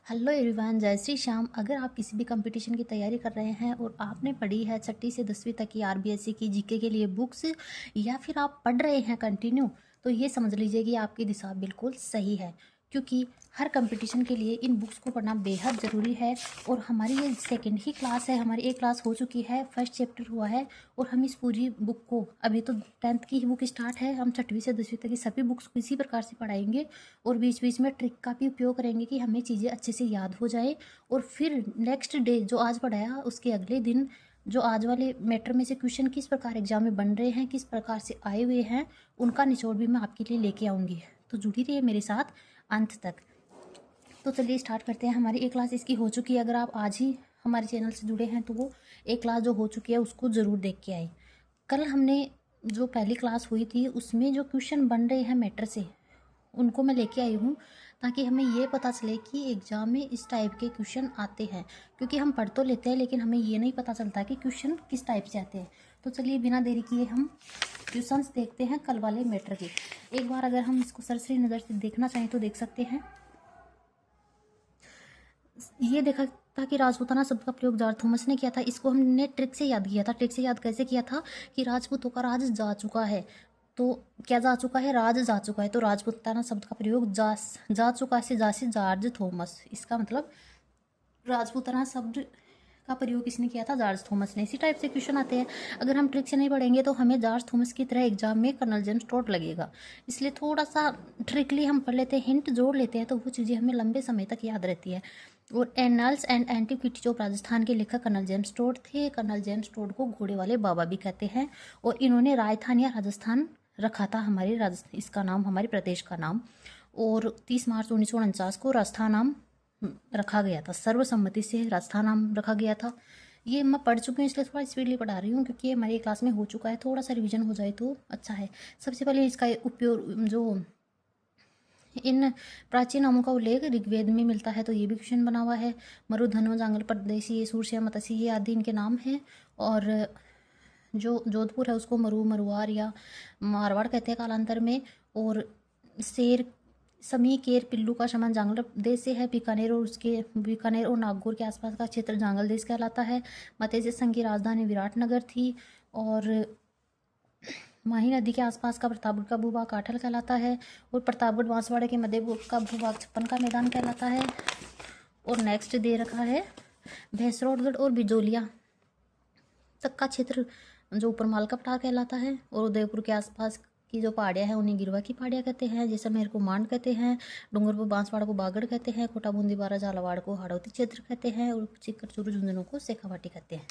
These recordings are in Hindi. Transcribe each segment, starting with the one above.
हेलो एवरीवन, जय श्री श्याम। अगर आप किसी भी कंपटीशन की तैयारी कर रहे हैं और आपने पढ़ी है छठी से 10वीं तक की आरबीएससी की जीके के लिए बुक्स, या फिर आप पढ़ रहे हैं कंटिन्यू, तो ये समझ लीजिए कि आपकी दिशा बिल्कुल सही है, क्योंकि हर कंपटीशन के लिए इन बुक्स को पढ़ना बेहद ज़रूरी है। और हमारी ये सेकंड ही क्लास है, हमारी एक क्लास हो चुकी है, फर्स्ट चैप्टर हुआ है और हम इस पूरी बुक को, अभी तो 10th की ही बुक स्टार्ट है, हम छठवीं से 10वीं तक की सभी बुक्स को इसी प्रकार से पढ़ाएंगे और बीच बीच में ट्रिक का भी उपयोग करेंगे कि हमें चीज़ें अच्छे से याद हो जाए। और फिर नेक्स्ट डे जो आज पढ़ाया उसके अगले दिन जो आज वाले मैटर में से क्वेश्चन किस प्रकार एग्जाम में बन रहे हैं, किस प्रकार से आए हुए हैं, उनका निचोड़ भी मैं आपके लिए लेके आऊँगी। तो जुड़ी रहिए मेरे साथ अंत तक। तो चलिए स्टार्ट करते हैं। हमारी एक क्लास इसकी हो चुकी है। अगर आप आज ही हमारे चैनल से जुड़े हैं तो वो एक क्लास जो हो चुकी है उसको ज़रूर देख के आए। कल हमने जो पहली क्लास हुई थी उसमें जो क्वेश्चन बन रहे हैं मैटर से, उनको मैं लेके आई हूँ ताकि हमें ये पता चले कि एग्ज़ाम में इस टाइप के क्वेश्चन आते हैं। क्योंकि हम पढ़ तो लेते हैं लेकिन हमें ये नहीं पता चलता कि क्वेश्चन किस टाइप से आते हैं। तो चलिए बिना देरी किए हम क्वेश्चंस देखते हैं कल वाले मैटर के। एक बार अगर हम इसको सरसरी नज़र से देखना चाहें तो देख सकते हैं। ये देखा था कि राजपूताना शब्द का प्रयोग जॉर्ज थॉमस ने किया था। इसको हमने ट्रिक से याद किया था। ट्रिक से याद कैसे किया था कि राजपूतों का राज जा चुका है। तो क्या जा चुका है? राज जा चुका है। तो राजपूताना शब्द का प्रयोग जा चुका से जॉर्ज थॉमस, इसका मतलब राजपूताना शब्द का प्रयोग किसने किया था? जॉर्ज थॉमस ने। इसी टाइप से क्वेश्चन आते हैं। अगर हम ट्रिक से नहीं पढ़ेंगे तो हमें जॉर्ज थॉमस की तरह एग्जाम में कर्नल जेम्स टोड लगेगा। इसलिए थोड़ा सा ट्रिकली हम पढ़ लेते हैं, हिंट जोड़ लेते हैं, तो वो चीज़ें हमें लंबे समय तक याद रहती है। और एनाल्स एंड एंटीक्विटी जो राजस्थान के लेखक कर्नल जेम्स टोड थे। कर्नल जेम्स टोड को घोड़े वाले बाबा भी कहते हैं और इन्होंने राजस्थान या राजस्थान रखा था हमारे राजस्थान, इसका नाम, हमारे प्रदेश का नाम। और 30 मार्च 1949 को राजस्थान नाम रखा गया था। सर्वसम्मति से राजस्थान नाम रखा गया था। ये मैं पढ़ चुकी हूँ इसलिए थोड़ा स्पीडली पढ़ा रही हूँ क्योंकि ये हमारी क्लास में हो चुका है। थोड़ा सा रिवीजन हो जाए तो अच्छा है। सबसे पहले इसका उपयोग, जो इन प्राचीन नामों का उल्लेख ऋग्वेद में मिलता है, तो ये भी क्वेश्चन बना हुआ है। मरुधन्व, जांगल प्रदेशी, सूरसिया, मतसी, ये आदि इनके नाम हैं। और जो जोधपुर है उसको मरु, मरुआर या मारवाड़ कहते हैं कालांतर में। और शेर, समी, केर, पिल्लू का शमन जांगल देश से है। बीकानेर और नागौर के आसपास का क्षेत्र जांगल देश कहलाता है। मत्स्य संघ की राजधानी विराटनगर थी। और माही नदी के आसपास का प्रतापगढ़ का भूभाग काठल कहलाता है। और प्रतापगढ़ बांसवाड़े के मध्य का भूभाग छप्पन का मैदान कहलाता है। और नेक्स्ट दे रखा है भैंसरोडगढ़ और बिजोलिया तक का क्षेत्र जो ऊपर माल का पठार कहलाता है। और उदयपुर के आसपास की जो पहाड़ियाँ हैं उन्हें गिरवा की पहाड़ियाँ कहते हैं। जैसलमेर को मांड कहते हैं। डूंगरपुर बांसवाड़ा को बागड़ कहते हैं। कोटा बूंदी बारा झालावाड़ को हाड़ौती क्षेत्र कहते हैं। और चिक्कर चूरू झुंझुनू को सेखावाटी कहते हैं।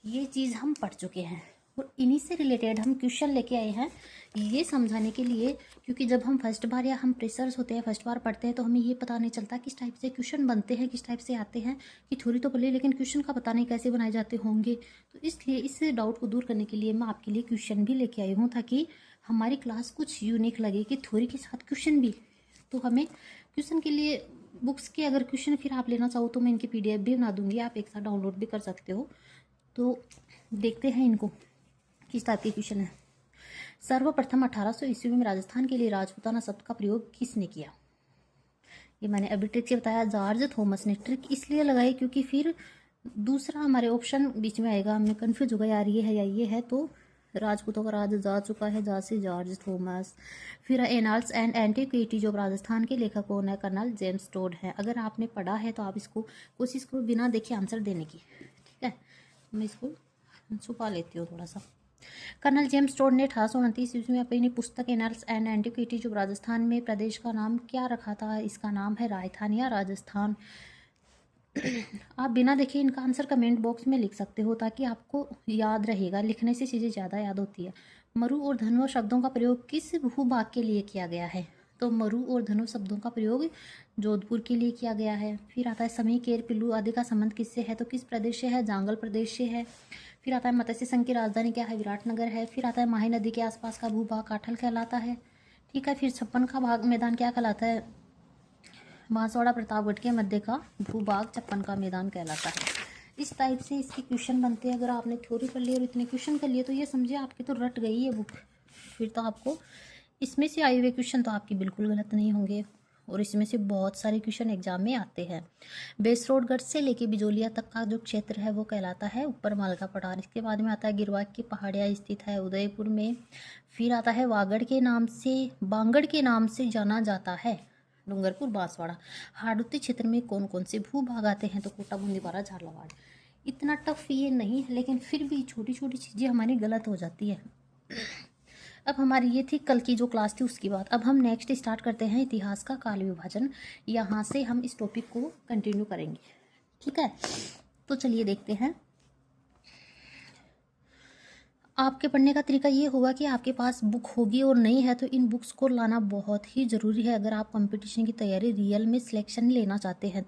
ये चीज़ हम पढ़ चुके हैं और इन्हीं से रिलेटेड हम क्वेश्चन लेके आए हैं ये समझाने के लिए। क्योंकि जब हम फर्स्ट बार या हम प्रेशर्स होते हैं, फर्स्ट बार पढ़ते हैं, तो हमें ये पता नहीं चलता किस टाइप से क्वेश्चन बनते हैं, किस टाइप से आते हैं। कि थ्योरी तो पढ़ी लेकिन क्वेश्चन का पता नहीं कैसे बनाए जाते होंगे। तो इसलिए इस डाउट को दूर करने के लिए मैं आपके लिए क्वेश्चन भी लेके आई हूँ ताकि हमारी क्लास कुछ यूनिक लगे कि थ्योरी के साथ क्वेश्चन भी। तो हमें क्वेश्चन के लिए बुक्स के अगर क्वेश्चन फिर आप लेना चाहो तो मैं इनकी PDF भी बना दूंगी, आप एक साथ डाउनलोड भी कर सकते हो। तो देखते हैं इनको किस टाइप के क्वेश्चन है। सर्वप्रथम 1800 ईस्वी में राजस्थान के लिए राजपूताना शब्द का प्रयोग किसने किया? ये मैंने अभी ट्रिक से बताया, जॉर्ज थॉमस ने। ट्रिक इसलिए लगाई क्योंकि फिर दूसरा हमारे ऑप्शन बीच में आएगा, हमें कन्फ्यूज होगा यार ये है या ये है। तो राजपूतों का राज जा चुका है, जा से जॉर्ज थॉमस। फिर एनाल्स एंड एंटीक्विटी जो राजस्थान के लेखक कौन है? कर्नल जेम्स टोड है। अगर आपने पढ़ा है तो आप इसको कोशिश करो बिना देखे आंसर देने की, ठीक है। मैं इसको छुपा लेती हूँ थोड़ा सा। कर्नल जेम्स टोड ने 1829 ईस्वी में अपनी पुस्तक एनाल्स एंड एंटीक्विटी जो राजस्थान में प्रदेश का नाम क्या रखा था? इसका नाम है राजस्थान या राजस्थान। आप बिना देखे इनका आंसर कमेंट बॉक्स में लिख सकते हो ताकि आपको याद रहेगा। लिखने से चीज़ें ज़्यादा याद होती है। मरु और धनु शब्दों का प्रयोग किस भूभाग के लिए किया गया है? तो मरु और धनु शब्दों का प्रयोग जोधपुर के लिए किया गया है। फिर आता है समी, केर, पिल्लू आदि का संबंध किससे है? तो किस प्रदेश से है? जांगल प्रदेश से है। फिर आता है मत्स्य संघ की राजधानी क्या है? विराटनगर है। फिर आता है माही नदी के आसपास का भूभाग काठल कहलाता है, ठीक है। फिर छप्पन का भाग मैदान क्या कहलाता है? बांसवाड़ा प्रतापगढ़ के मध्य का भूभाग छप्पन का मैदान कहलाता है। इस टाइप से इसके क्वेश्चन बनते हैं। अगर आपने थ्योरी पढ़ ली और इतने क्वेश्चन कर लिए तो ये समझिए आपकी तो रट गई है बुक। फिर तो आपको इसमें से आए हुए क्वेश्चन तो आपके बिल्कुल गलत नहीं होंगे। और इसमें से बहुत सारे क्वेश्चन एग्जाम में आते हैं। बेसरोडगढ़ से लेके बिजोलिया तक का जो क्षेत्र है वो कहलाता है ऊपर मालगा पठार। इसके बाद में आता है गिरवाक की पहाड़ियाँ स्थित है उदयपुर में। फिर आता है बांगड़ के नाम से जाना जाता है डूंगरपुर बांसवाड़ा। हाड़ौती क्षेत्र में कौन कौन से भूभाग आते हैं, तो कोटा बूंदीवाड़ा झालावाड़। इतना टफ ये नहीं है, लेकिन फिर भी छोटी छोटी चीज़ें हमारी गलत हो जाती है। अब हमारी ये थी कल की जो क्लास थी उसकी बात। अब हम नेक्स्ट स्टार्ट करते हैं इतिहास का काल विभाजन। यहाँ से हम इस टॉपिक को कंटिन्यू करेंगे, ठीक है। तो चलिए देखते हैं। आपके पढ़ने का तरीका ये होगा कि आपके पास बुक होगी और नहीं है तो इन बुक्स को लाना बहुत ही ज़रूरी है। अगर आप कंपटीशन की तैयारी रियल में सिलेक्शन लेना चाहते हैं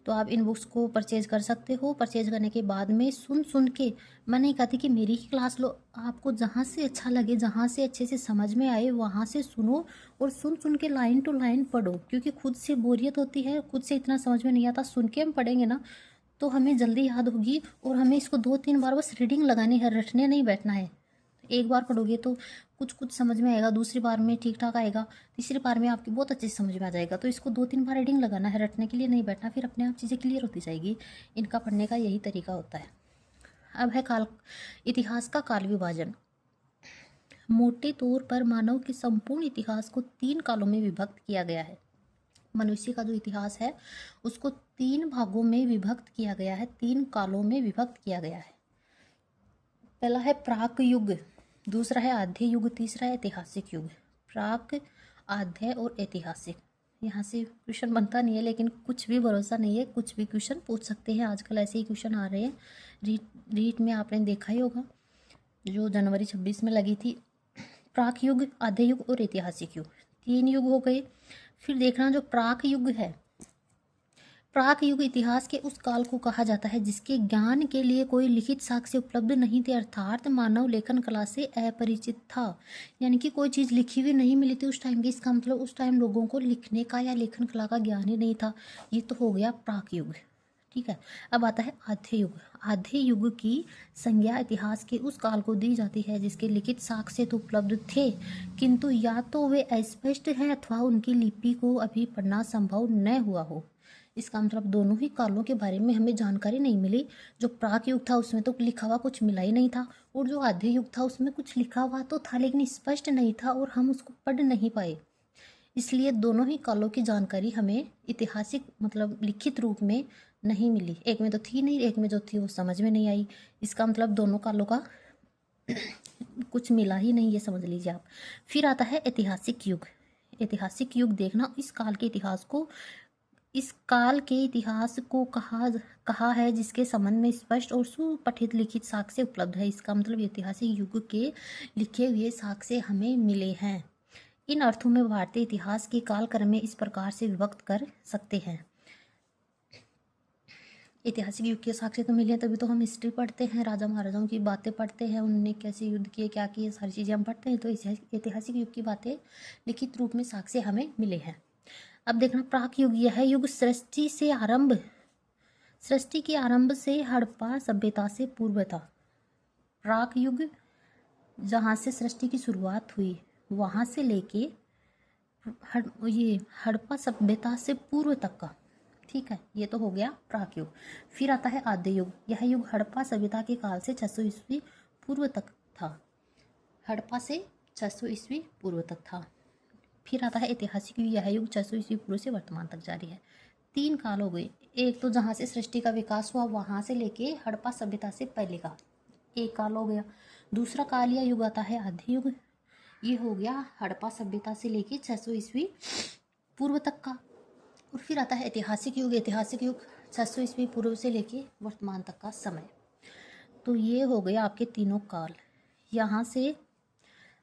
तो आप इन बुक्स को परचेज कर सकते हो। परचेज करने के बाद में सुन के, मैं नहीं कहती कि मेरी ही क्लास लो, आपको जहाँ से अच्छा लगे, जहाँ से अच्छे से समझ में आए वहाँ से सुनो और सुन के लाइन टू लाइन पढ़ो, क्योंकि खुद से बोरियत होती है, खुद से इतना समझ में नहीं आता। सुन के हम पढ़ेंगे ना तो हमें जल्दी याद होगी और हमें इसको 2-3 बार बस रीडिंग लगानी है, रटने नहीं बैठना है। एक बार पढ़ोगे तो कुछ समझ में आएगा, दूसरी बार में ठीक ठाक आएगा, तीसरी बार में आपकी बहुत अच्छे से समझ में आ जाएगा। तो इसको 2-3 बार रीडिंग लगाना है, रटने के लिए नहीं बैठना, फिर अपने आप चीज़ें क्लियर होती जाएगी। इनका पढ़ने का यही तरीका होता है। अब है इतिहास का काल विभाजन। मोटे तौर पर मानव के संपूर्ण इतिहास को 3 कालों में विभक्त किया गया है। मनुष्य का जो इतिहास है उसको 3 भागों में विभक्त किया गया है, 3 कालों में विभक्त किया गया है। पहला है प्राक युग, दूसरा है आद्य युग, तीसरा है ऐतिहासिक युग। प्राक, आद्य और ऐतिहासिक। यहाँ से क्वेश्चन बनता नहीं है, लेकिन कुछ भी भरोसा नहीं है, कुछ भी क्वेश्चन पूछ सकते हैं। आजकल ऐसे ही क्वेश्चन आ रहे हैं। रीट में आपने देखा ही होगा, जो जनवरी 26 में लगी थी। प्राक युग, आद्य युग और ऐतिहासिक युग, 3 युग हो गए। फिर देखना जो प्राक युग है, प्राक युग इतिहास के उस काल को कहा जाता है जिसके ज्ञान के लिए कोई लिखित साक्ष्य उपलब्ध नहीं थे, अर्थात मानव लेखन कला से अपरिचित था। यानी कि कोई चीज़ लिखी हुई नहीं मिली थी उस टाइम की। इसका मतलब उस टाइम लोगों को लिखने का या लेखन कला का ज्ञान ही नहीं था। ये तो हो गया प्राक युग, ठीक है। अब आता है आद्य युग। आद्य युग की संज्ञा इतिहास के उस काल को दी जाती है जिसके लिखित साक्ष्य तो उपलब्ध थे, किंतु या तो वे अस्पष्ट हैं अथवा उनकी लिपि को अभी पढ़ना संभव न हुआ हो। इसका मतलब दोनों ही कालों के बारे में हमें जानकारी नहीं मिली। जो प्राक युग था उसमें तो लिखा हुआ कुछ मिला ही नहीं था, और जो आद्य युग था उसमें कुछ लिखा हुआ तो था लेकिन स्पष्ट नहीं था और हम उसको पढ़ नहीं पाए। इसलिए दोनों ही कालों की जानकारी हमें ऐतिहासिक मतलब लिखित रूप में नहीं मिली। एक में तो थी नहीं, एक में जो थी वो समझ में नहीं आई। इसका मतलब दोनों कालों का कुछ मिला ही नहीं, ये समझ लीजिए आप। फिर आता है ऐतिहासिक युग। ऐतिहासिक युग देखना, इस काल के इतिहास को कहा है जिसके संबंध में स्पष्ट और सुपठित लिखित साक्ष्य उपलब्ध है। इसका मतलब ऐतिहासिक युग के लिखे हुए साक्ष्य हमें मिले हैं। इन अर्थों में भारतीय इतिहास के कालक्रम में इस प्रकार से विभक्त कर सकते हैं। ऐतिहासिक युग के साक्ष्य तो मिले, तभी तो हम हिस्ट्री पढ़ते हैं, राजा महाराजाओं की बातें पढ़ते हैं, उन्होंने कैसे युद्ध किए, क्या किए, सारी चीज़ें हम पढ़ते हैं। तो ऐतिहासिक युग की बातें लिखित रूप में साक्ष्य हमें मिले हैं। अब देखना प्राक युग। यह युग सृष्टि के आरंभ से हड़प्पा सभ्यता से पूर्व था। प्राक युग जहाँ से सृष्टि की शुरुआत हुई वहाँ से लेके ये हड़प्पा सभ्यता से पूर्व तक का, ठीक है। ये तो हो गया प्राक युग। फिर आता है आद्य युग। यह युग हड़प्पा सभ्यता के काल से 600 ईस्वी पूर्व तक था। हड़प्पा से 600 ईस्वी पूर्व तक था। फिर आता है ऐतिहासिक युग। यह युग 600 ईस्वी पूर्व से वर्तमान तक जारी है। 3 काल हो गए। एक तो जहाँ से सृष्टि का विकास हुआ वहाँ से लेके हड़प्पा सभ्यता से पहले का एक काल हो गया। दूसरा काल या युग आता है आद्य युग। ये हो गया हड़प्पा सभ्यता से लेके 600 ईस्वी पूर्व तक का। और फिर आता है ऐतिहासिक युग। ऐतिहासिक युग 600 ईस्वी पूर्व से लेके वर्तमान तक का समय। तो ये हो गया आपके तीनों काल। यहाँ से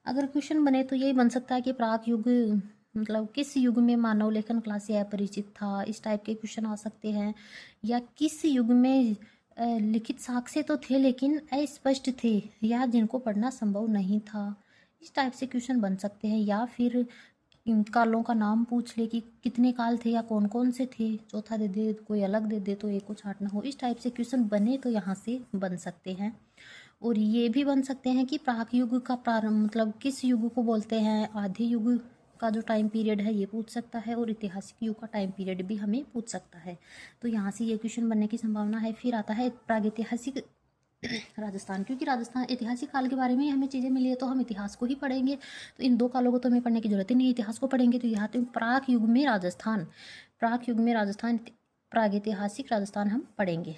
अगर क्वेश्चन बने तो यही बन सकता है कि प्राक युग मतलब किस युग में मानव लेखन कला से अपरिचित था, इस टाइप के क्वेश्चन आ सकते हैं। या किस युग में लिखित साक्ष्य तो थे लेकिन अस्पष्ट थे या जिनको पढ़ना संभव नहीं था, इस टाइप से क्वेश्चन बन सकते हैं। या फिर इन कालों का नाम पूछ ले कि कितने काल थे या कौन कौन से थे, चौथा दे दे, कोई अलग दे दे तो एक को छांटना हो, इस टाइप से क्वेश्चन बने तो यहाँ से बन सकते हैं। और ये भी बन सकते हैं कि प्राक युग का प्रारंभ मतलब किस युग को बोलते हैं, आद्य युग का जो टाइम पीरियड है ये पूछ सकता है, और ऐतिहासिक युग का टाइम पीरियड भी हमें पूछ सकता है। तो यहाँ से ये क्वेश्चन बनने की संभावना है। फिर आता है प्रागैतिहासिक राजस्थान, क्योंकि राजस्थान ऐतिहासिक काल के बारे में हमें चीज़ें मिली है तो हम इतिहास को ही पढ़ेंगे, तो इन दो कालों को तो हमें पढ़ने की जरूरत ही नहीं है, इतिहास को पढ़ेंगे। तो यहाँ तो प्राक युग में राजस्थान, प्रागैतिहासिक राजस्थान हम पढ़ेंगे।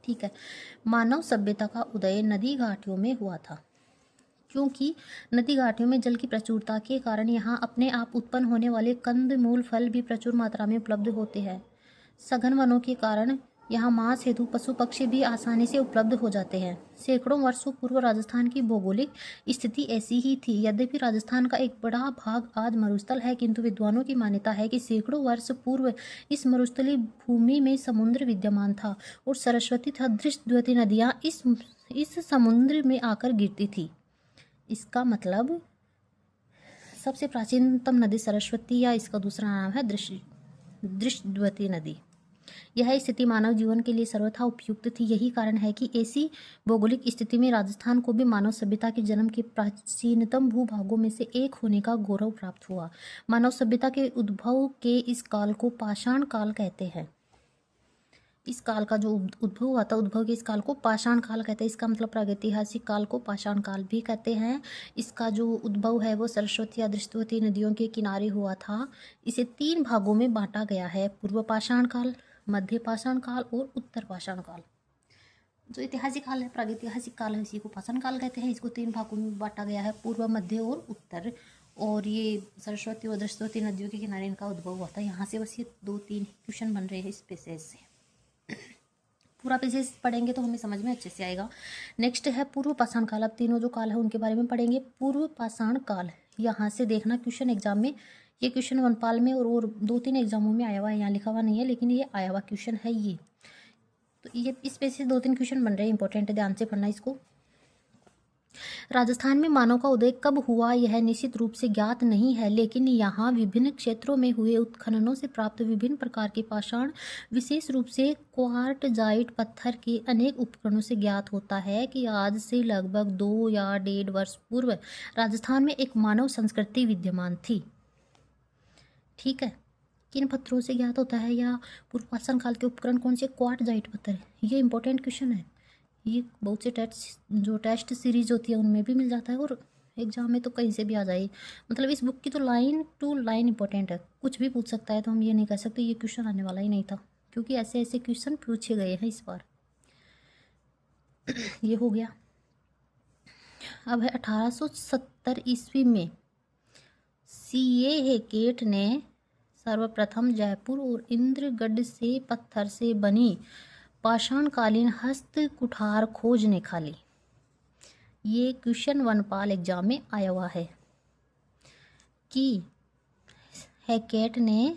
ठीक है। मानव सभ्यता का उदय नदी घाटियों में हुआ था, क्योंकि नदी घाटियों में जल की प्रचुरता के कारण यहाँ अपने आप उत्पन्न होने वाले कंद मूल फल भी प्रचुर मात्रा में उपलब्ध होते हैं। सघन वनों के कारण यहाँ मांस हेतु पशु पक्षी भी आसानी से उपलब्ध हो जाते हैं। सैकड़ों वर्षों पूर्व राजस्थान की भौगोलिक स्थिति ऐसी ही थी। यद्यपि राजस्थान का एक बड़ा भाग आज मरुस्थल है, किंतु विद्वानों की मान्यता है कि सैकड़ों वर्ष पूर्व इस मरुस्थली भूमि में समुद्र विद्यमान था और सरस्वती तथा दृष्टद्वती नदियाँ इस समुद्र में आकर गिरती थी। इसका मतलब सबसे प्राचीनतम नदी सरस्वती, या इसका दूसरा नाम है दृष्टद्वती नदी। यह स्थिति मानव जीवन के लिए सर्वथा उपयुक्त थी। यही कारण है कि ऐसी भौगोलिक स्थिति में राजस्थान को भी मानव सभ्यता के जन्म के प्राचीनतम भूभागों में से एक होने का गौरव प्राप्त हुआ। मानव सभ्यता के उद्भव के इस काल को पाषाण काल कहते हैं। इस काल का जो उद्भव हुआ था, उद्भव के इस काल को पाषाण काल कहते हैं। इसका मतलब प्रागैतिहासिक काल को पाषाण काल भी कहते हैं। इसका जो उद्भव है वो सरस्वती या दृष्टवती नदियों के किनारे हुआ था। इसे 3 भागों में बांटा गया है, पूर्व पाषाण काल, मध्य पाषाण काल और उत्तर पाषाण काल। जो ऐतिहासिक काल है, प्रागैतिहासिक काल है, इसी को पाषाण काल कहते हैं। इसको 3 भागों में बांटा गया है, पूर्व, मध्य और उत्तर। और ये सरस्वती और दृष्टवती नदियों के किनारे इनका उद्भव हुआ था। यहाँ से बस ये 2-3 क्वेश्चन बन रहे हैं इस पेसेज से। पूरा पेसेज पढ़ेंगे तो हमें समझ में अच्छे से आएगा। नेक्स्ट है पूर्व पाषाण काल। अब तीनों जो काल है उनके बारे में पढ़ेंगे। पूर्व पाषाण काल, यहाँ से देखना क्वेश्चन एग्जाम में, ये क्वेश्चन वनपाल में और 2-3 एग्जामों में आया हुआ है। यहाँ लिखा हुआ नहीं है लेकिन ये आया हुआ क्वेश्चन है ये। तो ये इस पे से 2-3 क्वेश्चन बन रहे हैं, इंपॉर्टेंट है, ध्यान से पढ़ना इसको। राजस्थान में मानव का उदय कब हुआ यह निश्चित रूप से ज्ञात नहीं है, लेकिन यहाँ विभिन्न क्षेत्रों में हुए उत्खननों से प्राप्त विभिन्न प्रकार के पाषाण, विशेष रूप से क्वार्टजाइट पत्थर के अनेक उपकरणों से ज्ञात होता है कि आज से लगभग 2 या 1.5 वर्ष पूर्व राजस्थान में एक मानव संस्कृति विद्यमान थी। ठीक है। किन पत्थरों से ज्ञात होता है, या पूर्व पाषाण काल के उपकरण कौन से? क्वार्टजाइट पत्थर। ये इंपॉर्टेंट क्वेश्चन है। ये बहुत से टेस्ट सीरीज होती है उनमें भी मिल जाता है, और एग्जाम में तो कहीं से भी आ जाए। मतलब इस बुक की तो लाइन टू लाइन इंपॉर्टेंट है, कुछ भी पूछ सकता है। तो हम ये नहीं कह सकते ये क्वेश्चन आने वाला ही नहीं था, क्योंकि ऐसे ऐसे क्वेश्चन पूछे गए हैं इस बार। ये हो गया। अब है 1870 ईस्वी में C.A. हैकेट ने सर्वप्रथम जयपुर और इंद्रगढ़ से पत्थर से बनी पाषाणकालीन हस्त कुठार खोज निकाली। ये क्वेश्चन वनपाल एग्जाम में आया हुआ है कि हैकेट ने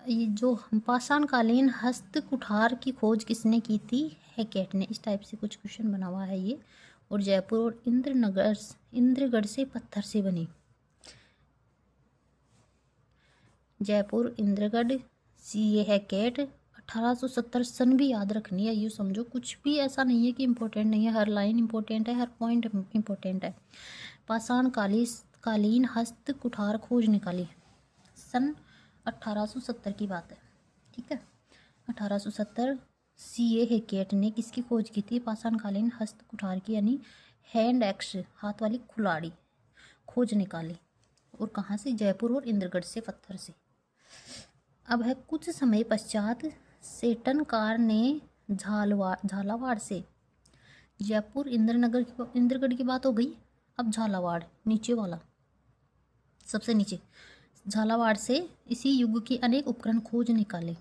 ये जो पाषाणकालीन हस्त कुठार की खोज किसने की थी? हैकेट ने। इस टाइप से कुछ क्वेश्चन बना हुआ है ये। और जयपुर और इंद्रगढ़ से पत्थर से बनी। जयपुर, इंद्रगढ़, C.A. हैकेट। 1870 सन भी याद रखनी है। ये समझो कुछ भी ऐसा नहीं है कि इम्पोर्टेंट नहीं है, हर लाइन इम्पोर्टेंट है, हर पॉइंट इम्पोर्टेंट है। पाषाणकालीन हस्त कुठार खोज निकाली, सन 1870 की बात है। ठीक है। 1870 C.A. हैकेट ने किसकी खोज की थी? पाषाणकालीन हस्त कुठार की, यानी हैंड एक्स, हाथ वाली कुल्हाड़ी, खोज निकाली। और कहाँ से? जयपुर और इंद्रगढ़ से पत्थर से। अब है कुछ समय पश्चात सेटनकार ने झालावाड़ से, जयपुर इंद्रगढ़ की बात हो गई। अब झालावाड़, नीचे वाला, सबसे नीचे, झालावाड़ से इसी युग के अनेक उपकरण खोज निकाले।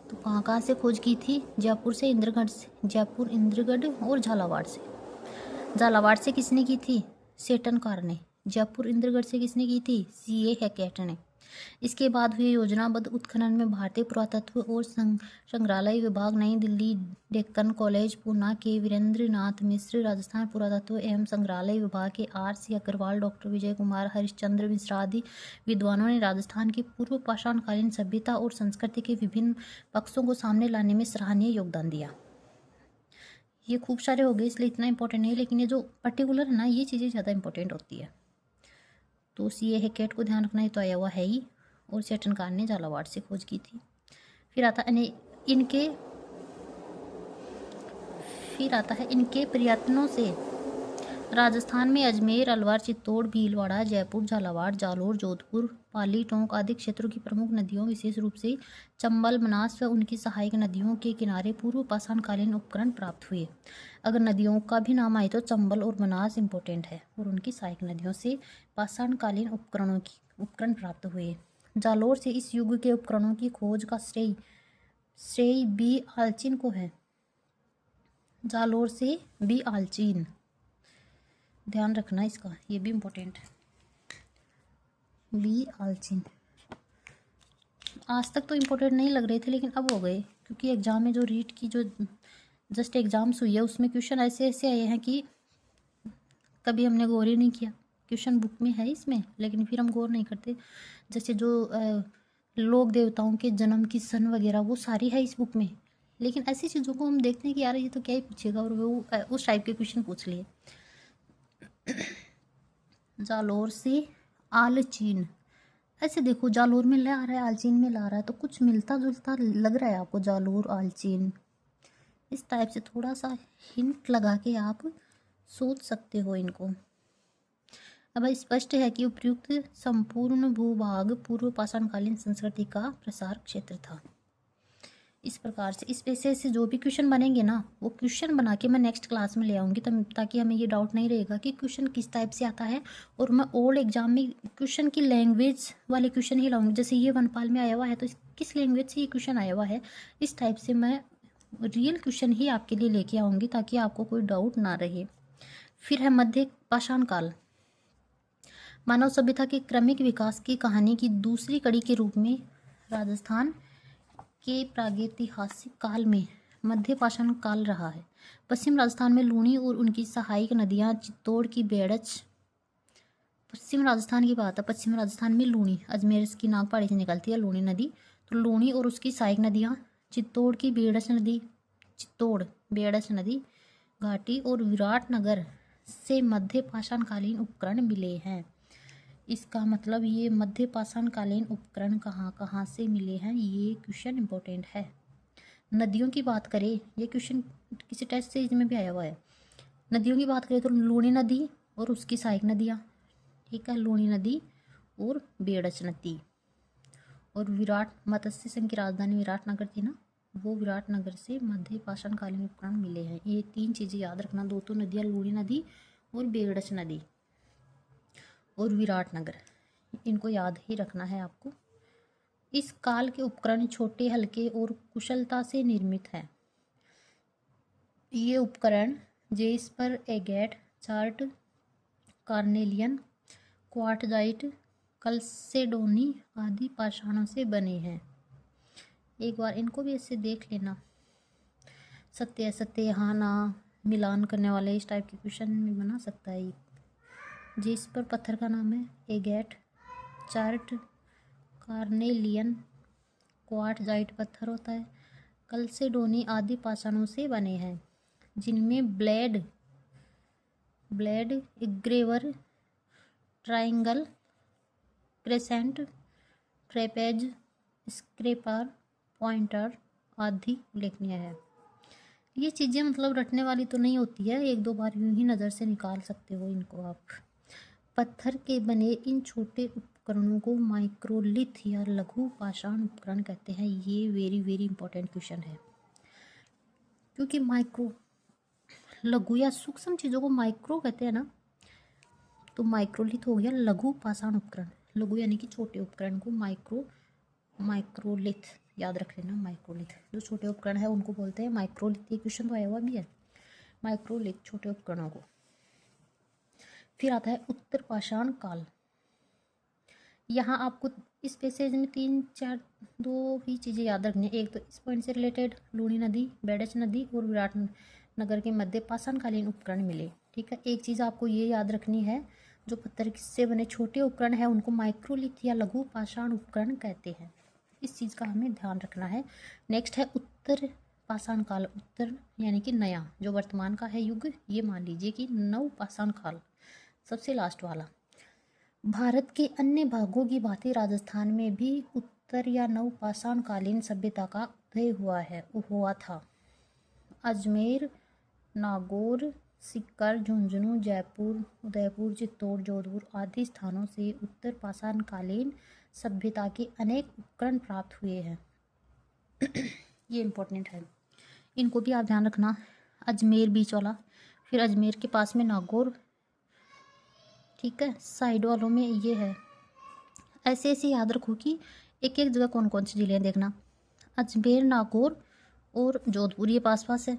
तो कहाँ से खोज की थी? जयपुर से, इंद्रगढ़ से, जयपुर, इंद्रगढ़ और झालावाड़ से। झालावाड़ से किसने की थी? सेटनकार ने। जयपुर, इंद्रगढ़ से किसने की थी? C.A. हैकेट ने। इसके बाद हुए योजनाबद्ध उत्खनन में भारतीय पुरातत्व और संग्रहालय विभाग, नई दिल्ली, डेक्कन कॉलेज, पूना के वीरेंद्र नाथ मिश्र, राजस्थान पुरातत्व एवं संग्रहालय विभाग के R.C. अग्रवाल, डॉक्टर विजय कुमार, हरिश्चंद्र मिश्रा आदि विद्वानों ने राजस्थान की पूर्व पाषाणकालीन सभ्यता और संस्कृति के विभिन्न पक्षों को सामने लाने में सराहनीय योगदान दिया। ये खूब सारे हो गए इसलिए इतना इंपॉर्टेंट नहीं है, लेकिन ये जो पर्टिकुलर है ना ये चीज़ें ज़्यादा इंपॉर्टेंट होती है। तो ये है कैट को ध्यान रखना, ये तो आया हुआ है ही, और चेतनकार ने झालावाड़ से खोज की थी। फिर आता है इनके प्रयत्नों से राजस्थान में अजमेर, अलवर, चित्तौड़, भीलवाड़ा, जयपुर, झालावाड़, जालोर, जोधपुर, पाली, टोंक आदि क्षेत्रों की प्रमुख नदियों, विशेष रूप से चंबल, मनास व उनकी सहायक नदियों के किनारे पूर्व पाषाणकालीन उपकरण प्राप्त हुए। अगर नदियों का भी नाम आए तो चंबल और मनास इंपॉर्टेंट है, और उनकी सहायक नदियों से पाषाणकालीन उपकरण प्राप्त हुए। जालोर से इस युग के उपकरणों की खोज का श्रेय बी आलचिन को है। जालोर से बी आलचिन, ध्यान रखना इसका, ये भी इम्पोर्टेंट है। बी आलचिन आज तक तो इम्पोर्टेंट नहीं लग रहे थे, लेकिन अब हो गए, क्योंकि एग्जाम में जो रीट की जो जस्ट एग्जाम्स हुई है उसमें क्वेश्चन ऐसे ऐसे आए हैं कि कभी हमने गौर ही नहीं किया। क्वेश्चन बुक में है इसमें, लेकिन फिर हम गौर नहीं करते। जैसे जो लोक देवताओं के जन्म की सन वगैरह वो सारी है इस बुक में, लेकिन ऐसी चीज़ों को हम देखते हैं कि यार ये तो क्या ही पूछेगा, और वो उस टाइप के क्वेश्चन पूछ लिए। जालोर से आलचीन, ऐसे देखो जालोर में ला रहा है, आलचीन में ला रहा है, तो कुछ मिलता जुलता लग रहा है आपको, जालोर आलचीन इस टाइप से थोड़ा सा हिंट लगा के आप सोच सकते हो इनको। अब स्पष्ट है कि उपयुक्त संपूर्ण भूभाग पूर्व पाषाणकालीन संस्कृति का प्रसार क्षेत्र था। इस प्रकार से इस पैसे से जो भी क्वेश्चन बनेंगे ना, वो क्वेश्चन बना के मैं नेक्स्ट क्लास में ले आऊँगी, ताकि हमें ये डाउट नहीं रहेगा कि क्वेश्चन किस टाइप से आता है। और मैं ओल्ड एग्जाम में क्वेश्चन की लैंग्वेज वाले क्वेश्चन ही लाऊंगी। जैसे ये वनपाल में आया हुआ है तो किस लैंग्वेज से ये क्वेश्चन आया हुआ है, इस टाइप से मैं रियल क्वेश्चन ही आपके लिए लेके आऊँगी, ताकि आपको कोई डाउट ना रहे। फिर है मध्य पाषाण काल। मानव सभ्यता के क्रमिक विकास की कहानी की दूसरी कड़ी के रूप में राजस्थान के प्रागैतिहासिक काल में मध्य पाषाण काल रहा है। पश्चिम राजस्थान में लूणी और उनकी सहायक नदियां चित्तौड़ की बेड़च, पश्चिम राजस्थान की बात है, पश्चिम राजस्थान में लूणी अजमेर की नागपाड़ी से निकलती है लूणी नदी, तो लूणी और उसकी सहायक नदियां चित्तौड़ की बेड़च नदी घाटी और विराटनगर से मध्य पाषाणकालीन उपकरण मिले हैं। इसका मतलब ये मध्य पाषाणकालीन उपकरण कहाँ कहाँ से मिले हैं, ये क्वेश्चन इंपॉर्टेंट है। नदियों की बात करें, ये क्वेश्चन किसी टेस्ट सीरीज में भी आया हुआ है। नदियों की बात करें तो लूणी नदी और उसकी सहायक नदियाँ, ठीक है, लूणी नदी और बेड़च नदी। और मत्स्य संघ की राजधानी विराटनगर थी ना, वो विराटनगर से मध्य पाषाणकालीन उपकरण मिले हैं। ये 3 चीज़ें याद रखना, 2 तो नदियाँ, लूणी नदी और बेड़च नदी और विराटनगर, इनको याद ही रखना है आपको। इस काल के उपकरण छोटे, हल्के और कुशलता से निर्मित हैं। ये उपकरण jasper, agate, chert, carnelian, quartzite, chalcedony आदि पाषाणों से बने हैं। एक बार इनको भी ऐसे देख लेना, सत्य असत्य हाँ ना मिलान करने वाले इस टाइप के क्वेश्चन में बना सकता है। जिस पर पत्थर का नाम है एगेट, चार्ट, कार्नेलियन, क्वार्टजाइट पत्थर होता है, कल्सेडोनी आदि पाषाणों से बने हैं, जिनमें blade, engraver, triangle, crescent, trapeze, scraper, pointer आदि उल्लेखनीय है। ये चीज़ें मतलब रटने वाली तो नहीं होती है, 1-2 बार यूं ही नज़र से निकाल सकते हो इनको आप। पत्थर के बने इन छोटे उपकरणों को माइक्रोलिथ या लघु पाषाण उपकरण कहते हैं। ये वेरी वेरी इंपॉर्टेंट क्वेश्चन है, क्योंकि लघु या सूक्ष्म चीज़ों को माइक्रो कहते हैं ना, तो माइक्रोलिथ हो गया लघु पाषाण उपकरण। लघु यानी कि छोटे उपकरण को माइक्रोलिथ याद रख लेना। माइक्रोलिथ जो छोटे उपकरण है उनको बोलते हैं माइक्रोलिथ। ये क्वेश्चन तो आया हुआ भी है, माइक्रोलिथ छोटे उपकरणों को। फिर आता है उत्तर पाषाण काल। यहाँ आपको इस पैसेज में 2 ही चीज़ें याद रखनी है। एक तो इस पॉइंट से रिलेटेड लूणी नदी, बेड़च नदी और विराटनगर के मध्य पाषाणकालीन उपकरण मिले, ठीक है। एक चीज़ आपको ये याद रखनी है, जो पत्थर से बने छोटे उपकरण है उनको माइक्रोलिथ या लघु पाषाण उपकरण कहते हैं। इस चीज़ का हमें ध्यान रखना है। नेक्स्ट है उत्तर पाषाण काल उत्तर यानी कि नया जो वर्तमान का है युग, ये मान लीजिए कि नव पाषाण काल सबसे लास्ट वाला। भारत के अन्य भागों की भांति राजस्थान में भी उत्तर या नव पाषाण कालीन सभ्यता का उदय हुआ था। अजमेर, नागौर, सीकर, झुंझुनू, जयपुर, उदयपुर, चित्तौड़, जोधपुर आदि स्थानों से उत्तर पाषाण कालीन सभ्यता के अनेक उपकरण प्राप्त हुए हैं। ये इम्पोर्टेंट है, इनको भी आप ध्यान रखना। अजमेर बीच वाला, फिर अजमेर के पास में नागौर, ठीक है, साइड वालों में ये है। ऐसे ऐसे याद रखो कि एक एक जगह कौन कौन से जिले हैं देखना। अजमेर, नागौर और जोधपुर ये पास पास है।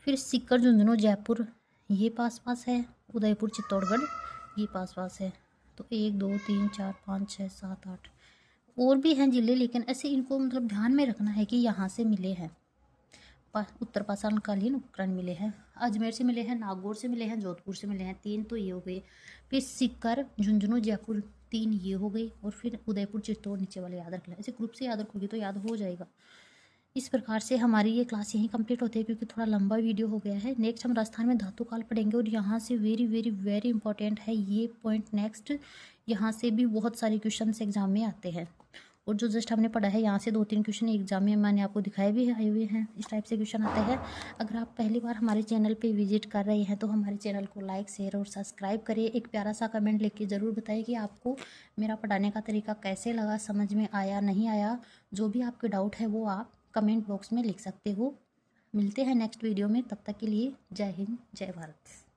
फिर सीकर, झुंझुनू, जयपुर ये पास पास है। उदयपुर, चित्तौड़गढ़ ये पास पास है। तो 1 2 3 4 5 6 7 8 और भी हैं जिले, लेकिन ऐसे इनको मतलब ध्यान में रखना है कि यहाँ से मिले हैं उत्तर पाषाण कालीन उपकरण मिले हैं। अजमेर से मिले हैं, नागौर से मिले हैं, जोधपुर से मिले हैं, 3 तो ये हो गए। फिर सीकर, झुंझुनू, जयपुर 3 ये हो गई, और फिर उदयपुर, चित्तौड़ नीचे वाले याद रखना। ऐसे ग्रुप से याद रखोगी तो याद हो जाएगा। इस प्रकार से हमारी ये क्लास यहीं कंप्लीट होती है, क्योंकि थोड़ा लंबा वीडियो हो गया है। नेक्स्ट हम राजस्थान में धातु काल पढ़ेंगे, और यहाँ से वेरी वेरी वेरी इंपॉर्टेंट है ये पॉइंट नेक्स्ट। यहाँ से भी बहुत सारे क्वेश्चन एग्जाम में आते हैं, और जो जस्ट हमने पढ़ा है यहाँ से 2-3 क्वेश्चन एग्जाम में मैंने आपको दिखाए भी आए हुए हैं। इस टाइप से क्वेश्चन आते हैं। अगर आप पहली बार हमारे चैनल पे विजिट कर रहे हैं तो हमारे चैनल को लाइक, शेयर और सब्सक्राइब करिए। एक प्यारा सा कमेंट लिख के ज़रूर बताइए कि आपको मेरा पढ़ाने का तरीका कैसे लगा, समझ में आया नहीं आया। जो भी आपके डाउट है वो आप कमेंट बॉक्स में लिख सकते हो। मिलते हैं नेक्स्ट वीडियो में, तब तक के लिए जय हिंद, जय भारत।